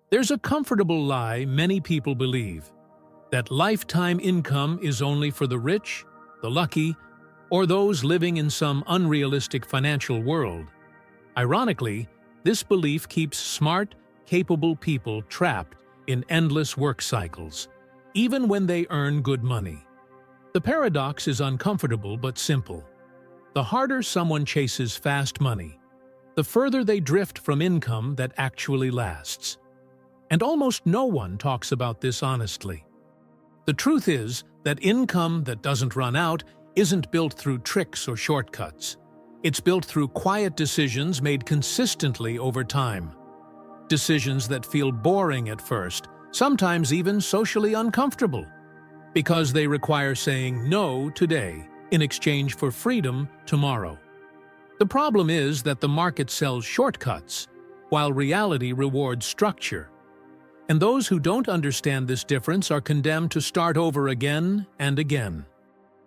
There's a comfortable lie many people believe, that lifetime income is only for the rich, the lucky, or those living in some unrealistic financial world. Ironically, this belief keeps smart, capable people trapped in endless work cycles, even when they earn good money. The paradox is uncomfortable but simple. The harder someone chases fast money, the further they drift from income that actually lasts. And almost no one talks about this honestly. The truth is that income that doesn't run out isn't built through tricks or shortcuts. It's built through quiet decisions made consistently over time. Decisions that feel boring at first, sometimes even socially uncomfortable, because they require saying no today in exchange for freedom tomorrow. The problem is that the market sells shortcuts, while reality rewards structure. And those who don't understand this difference are condemned to start over again and again.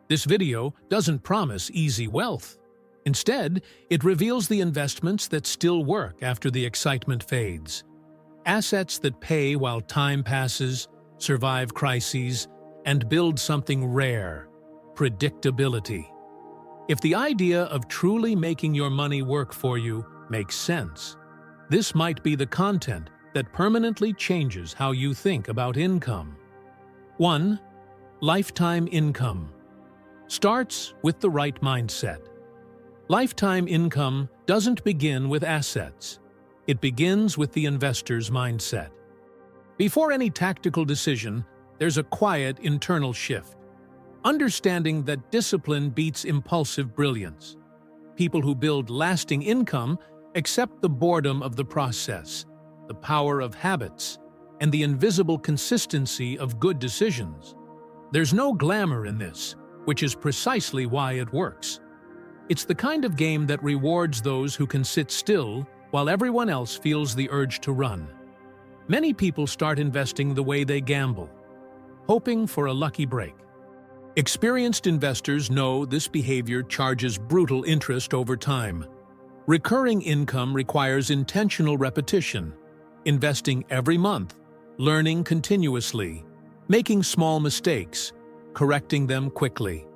This video doesn't promise easy wealth. Instead, it reveals the investments that still work after the excitement fades. Assets that pay while time passes, survive crises, and build something rare: predictability. If the idea of truly making your money work for you makes sense, this might be the content that permanently changes how you think about income. 1. Lifetime income. Starts with the right mindset. Lifetime income doesn't begin with assets. It begins with the investor's mindset. Before any tactical decision, there's a quiet internal shift. Understanding that discipline beats impulsive brilliance. People who build lasting income accept the boredom of the process, the power of habits, and the invisible consistency of good decisions. There's no glamour in this, which is precisely why it works. It's the kind of game that rewards those who can sit still while everyone else feels the urge to run. Many people start investing the way they gamble, hoping for a lucky break. Experienced investors know this behavior charges brutal interest over time. Recurring income requires intentional repetition, investing every month, learning continuously, making small mistakes, correcting them quickly.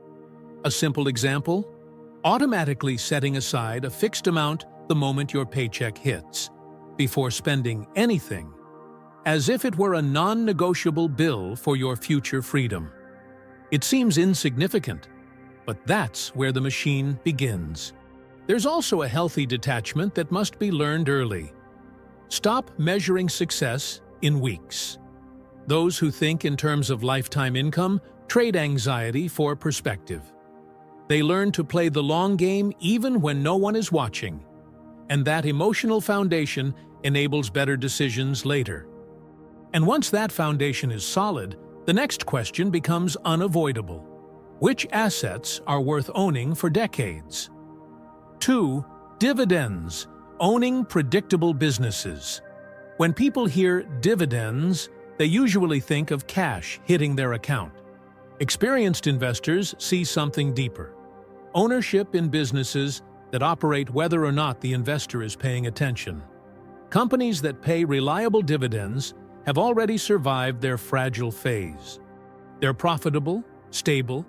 A simple example: automatically setting aside a fixed amount the moment your paycheck hits, before spending anything, as if it were a non-negotiable bill for your future freedom. It seems insignificant, but that's where the machine begins. There's also a healthy detachment that must be learned early. Stop measuring success in weeks. Those who think in terms of lifetime income trade anxiety for perspective. They learn to play the long game even when no one is watching, and that emotional foundation enables better decisions later. And once that foundation is solid, the next question becomes unavoidable. Which assets are worth owning for decades? 2. Dividends. Owning predictable businesses. When people hear dividends, they usually think of cash hitting their account. Experienced investors see something deeper: ownership in businesses that operate whether or not the investor is paying attention. Companies that pay reliable dividends have already survived their fragile phase. They're profitable, stable,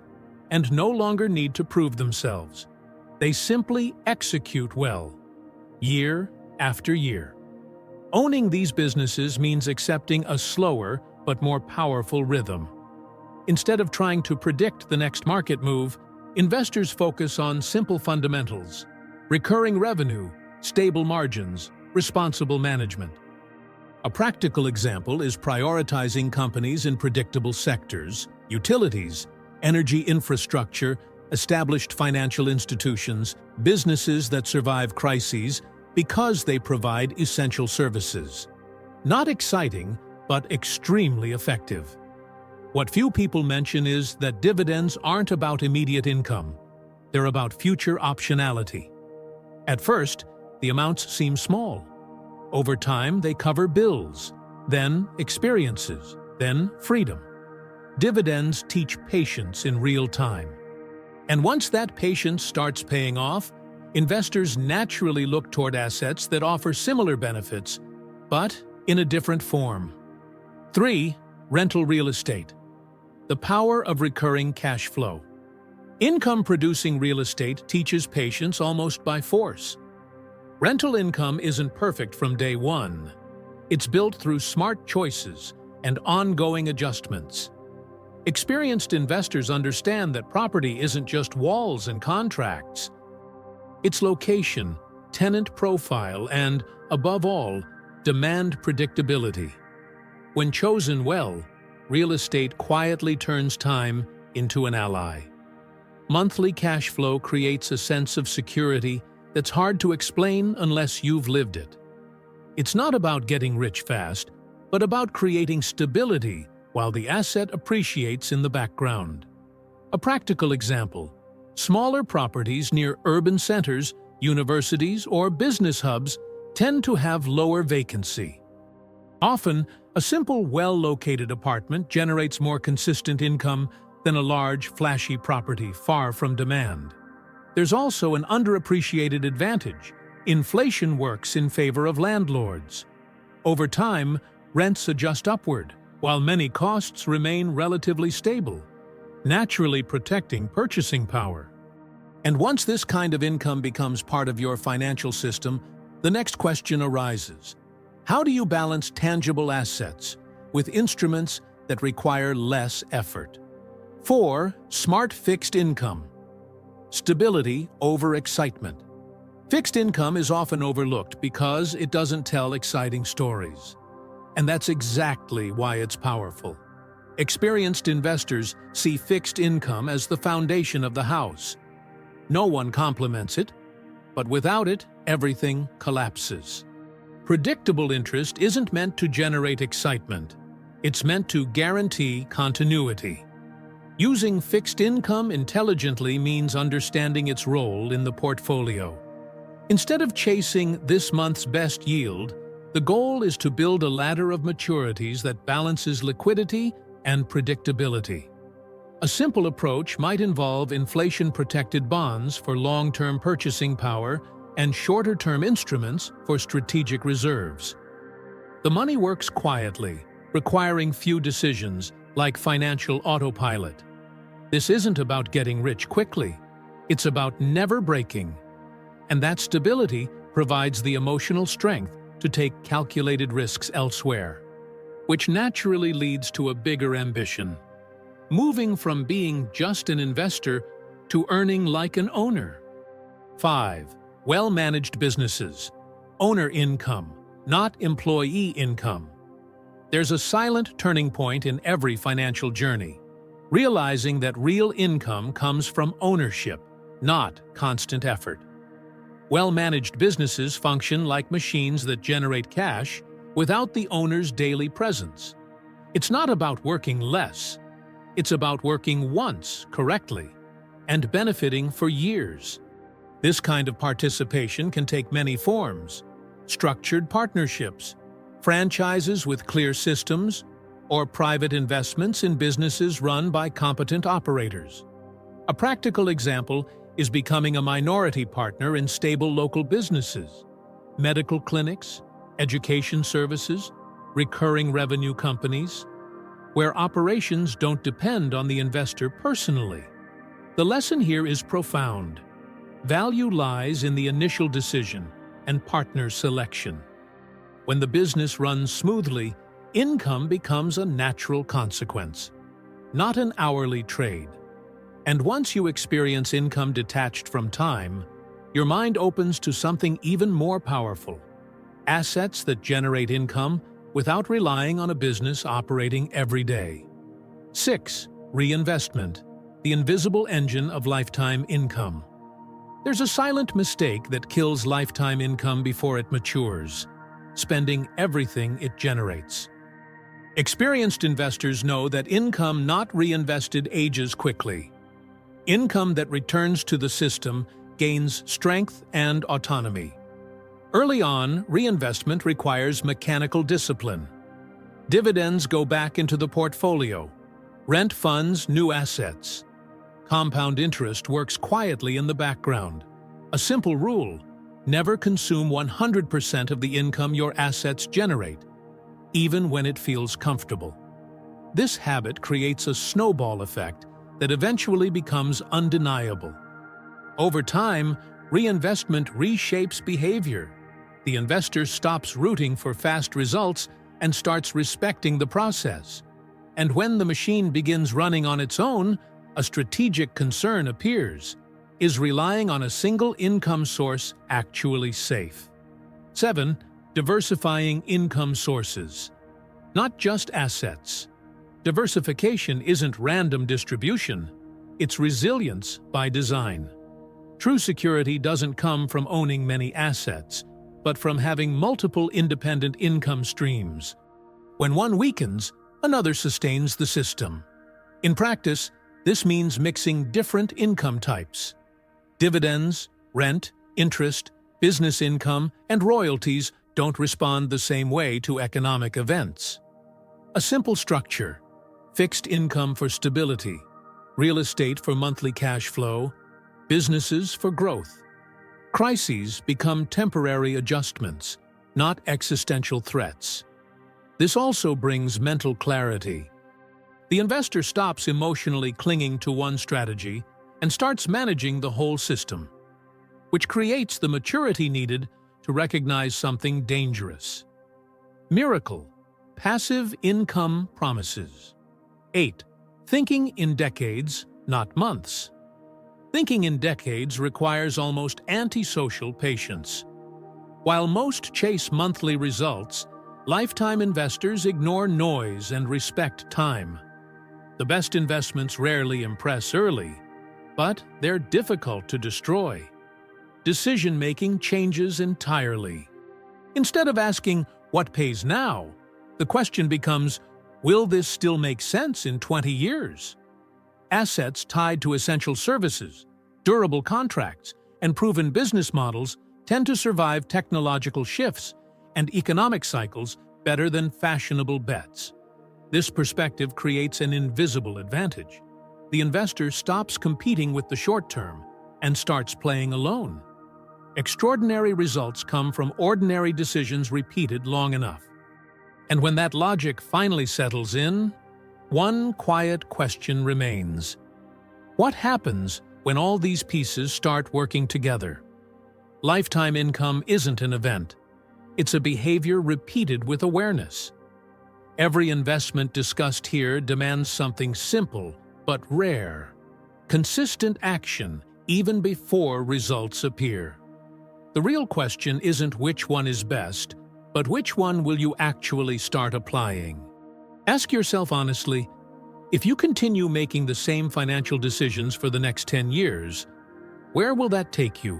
and no longer need to prove themselves. They simply execute well, year after year. Owning these businesses means accepting a slower but more powerful rhythm. Instead of trying to predict the next market move, investors focus on simple fundamentals: recurring revenue, stable margins, responsible management. A practical example is prioritizing companies in predictable sectors: utilities, energy infrastructure, established financial institutions, businesses that survive crises because they provide essential services. Not exciting, but extremely effective. What few people mention is that dividends aren't about immediate income. They're about future optionality. At first, the amounts seem small. Over time, they cover bills, then experiences, then freedom. Dividends teach patience in real time. And once that patience starts paying off, investors naturally look toward assets that offer similar benefits, but in a different form. 3. Rental real estate. The power of recurring cash flow. Income-producing real estate teaches patience almost by force. Rental income isn't perfect from day one. It's built through smart choices and ongoing adjustments. Experienced investors understand that property isn't just walls and contracts. Its location, tenant profile, and, above all, demand predictability. When chosen well, real estate quietly turns time into an ally. Monthly cash flow creates a sense of security that's hard to explain unless you've lived it. It's not about getting rich fast, but about creating stability while the asset appreciates in the background. A practical example: smaller properties near urban centers, universities, or business hubs tend to have lower vacancy. Often, a simple, well-located apartment generates more consistent income than a large, flashy property far from demand. There's also an underappreciated advantage: inflation works in favor of landlords. Over time, rents adjust upward, while many costs remain relatively stable, naturally protecting purchasing power. And once this kind of income becomes part of your financial system, the next question arises: how do you balance tangible assets with instruments that require less effort? 4. Smart fixed income. Stability over excitement. Fixed income is often overlooked because it doesn't tell exciting stories. And that's exactly why it's powerful. Experienced investors see fixed income as the foundation of the house. No one complements it, but without it, everything collapses. Predictable interest isn't meant to generate excitement. It's meant to guarantee continuity. Using fixed income intelligently means understanding its role in the portfolio. Instead of chasing this month's best yield, the goal is to build a ladder of maturities that balances liquidity and predictability. A simple approach might involve inflation-protected bonds for long-term purchasing power and shorter-term instruments for strategic reserves. The money works quietly, requiring few decisions, like financial autopilot. This isn't about getting rich quickly. It's about never breaking. And that stability provides the emotional strength to take calculated risks elsewhere, which naturally leads to a bigger ambition. Moving from being just an investor to earning like an owner. 5. Well-managed businesses. Owner income, not employee income. There's a silent turning point in every financial journey, realizing that real income comes from ownership, not constant effort. Well-managed businesses function like machines that generate cash without the owner's daily presence. It's not about working less. It's about working once correctly and benefiting for years. This kind of participation can take many forms: structured partnerships, franchises with clear systems, or private investments in businesses run by competent operators. A practical example is becoming a minority partner in stable local businesses, medical clinics, education services, recurring revenue companies, where operations don't depend on the investor personally. The lesson here is profound. Value lies in the initial decision and partner selection. When the business runs smoothly, income becomes a natural consequence, not an hourly trade. And once you experience income detached from time, your mind opens to something even more powerful: assets that generate income without relying on a business operating every day. 6. Reinvestment, the invisible engine of lifetime income. There's a silent mistake that kills lifetime income before it matures: spending everything it generates. Experienced investors know that income not reinvested ages quickly. Income that returns to the system gains strength and autonomy. Early on, reinvestment requires mechanical discipline. Dividends go back into the portfolio. Rent funds new assets. Compound interest works quietly in the background. A simple rule: never consume 100% of the income your assets generate. even when it feels comfortable. This habit creates a snowball effect that eventually becomes undeniable. Over time, reinvestment reshapes behavior. The investor stops rooting for fast results and starts respecting the process. And when the machine begins running on its own, a strategic concern appears. Is relying on a single income source actually safe? 7. Diversifying income sources. Not just assets. Diversification isn't random distribution, it's resilience by design. True security doesn't come from owning many assets, but from having multiple independent income streams. When one weakens, another sustains the system. In practice, this means mixing different income types. Dividends, rent, interest, business income, and royalties don't respond the same way to economic events. A simple structure: fixed income for stability, real estate for monthly cash flow, businesses for growth. Crises become temporary adjustments, not existential threats. This also brings mental clarity. The investor stops emotionally clinging to one strategy and starts managing the whole system, which creates the maturity needed to recognize something dangerous. Miracle: passive income promises. 8. Thinking in decades, not months. Thinking in decades requires almost antisocial patience. While most chase monthly results, lifetime investors ignore noise and respect time. The best investments rarely impress early, but they're difficult to destroy. Decision-making changes entirely. Instead of asking, "What pays now?" the question becomes, "Will this still make sense in 20 years?" Assets tied to essential services, durable contracts, and proven business models tend to survive technological shifts and economic cycles better than fashionable bets. This perspective creates an invisible advantage. The investor stops competing with the short term and starts playing alone. Extraordinary results come from ordinary decisions repeated long enough. And when that logic finally settles in, one quiet question remains. What happens when all these pieces start working together? Lifetime income isn't an event. It's a behavior repeated with awareness. Every investment discussed here demands something simple but rare: consistent action even before results appear. The real question isn't which one is best, but which one will you actually start applying? Ask yourself honestly, if you continue making the same financial decisions for the next 10 years, where will that take you?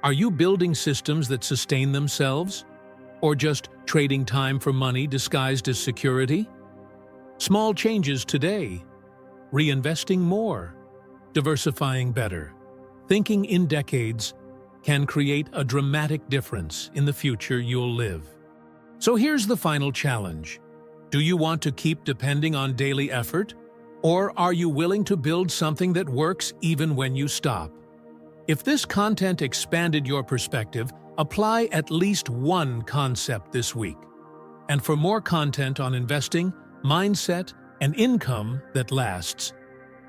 Are you building systems that sustain themselves? Or just trading time for money disguised as security? Small changes today: reinvesting more, diversifying better, thinking in decades, can create a dramatic difference in the future you'll live. So here's the final challenge. Do you want to keep depending on daily effort? Or are you willing to build something that works even when you stop? If this content expanded your perspective, apply at least one concept this week. And for more content on investing, mindset, and income that lasts,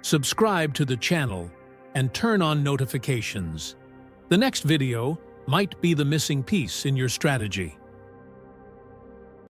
subscribe to the channel and turn on notifications. The next video might be the missing piece in your strategy.